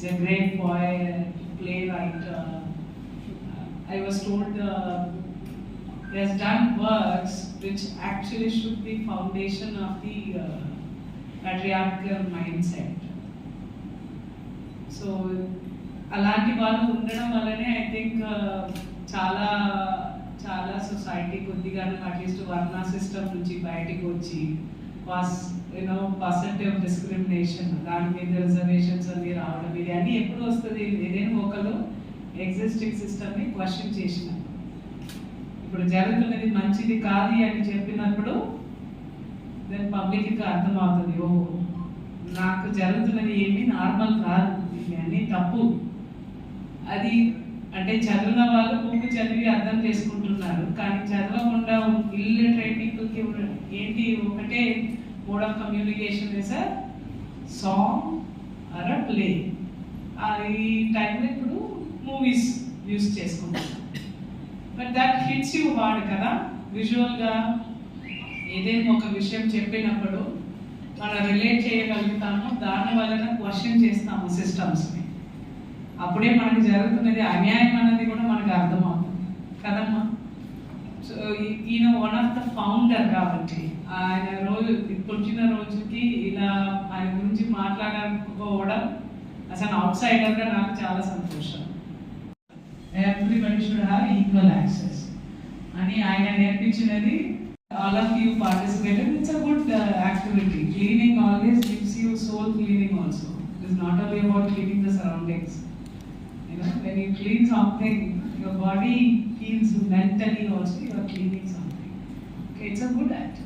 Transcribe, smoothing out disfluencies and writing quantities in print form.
He's a great boy, playwright. I was told he has done works which actually should be foundation of the patriarchal mindset. So అలాంటి వాళ్ళు ఉండడం వల్లనే I think చాలా చాలా society కొద్దిగా at least వర్ణ system నుంచి బయటికి వచ్చి పర్సెంటేజ్ డిస్క్రిమినేషన్ దాని మీద రిజర్వేషన్స్ అన్ని రావడం ఇది అన్నీ ఎప్పుడు వస్తుంది ఏదైనా ఒకరు ఎగ్జిస్టింగ్ సిస్టమ్ని క్వశ్చన్ చేసినప్పుడు ఇప్పుడు జరుగుతున్నది మంచిది కాదు అని చెప్పినప్పుడు దెన్ పబ్లిక్కి అర్థమవుతుంది ఓ నాకు జరుగుతున్నది ఏమీ నార్మల్ కాదు ఇది అన్నీ తప్పు అది అంటే చదివిన వాళ్ళు బుక్ చదివి అర్థం చేసుకుంటున్నారు కానీ చదవకుండా ఇల్లిటరేట్ పీపుల్కి ఏంటి ఒకటే mode of communication is a song or a play ఈ టైంలో ఇప్పుడు మూవీస్ యూస్ చేసుకుంటున్నాం but that hits you hard కదా విజువల్గా ఏదైనా ఒక విషయం చెప్పినప్పుడు మనం రిలేట్ చేయగలుగుతాము దాని వలన క్వశ్చన్ చేస్తాము సిస్టమ్స్ని అప్పుడే మనకు జరుగుతున్నది అన్యాయం అన్నది కూడా మనకు అర్థమవుతుంది కదమ్మా సో ఈయన వన్ ఆఫ్ ద ఫౌండర్ కాబట్టి ఆయన రోజు పుట్టిన రోజుకి ఇలా ఆయన గురించి మాట్లాడకపోవడం అసలు అవుట్ సైడర్గా నాకు చాలా సంతోషం everybody should have equal access అని ఆయన నేర్పించినది all of you participated. It's a good activity. Cleaning always gives you soul cleaning also. It's not only about cleaning the surroundings. You know, when you clean something, your body feels mentally also you are cleaning something. Okay, it's a good activity.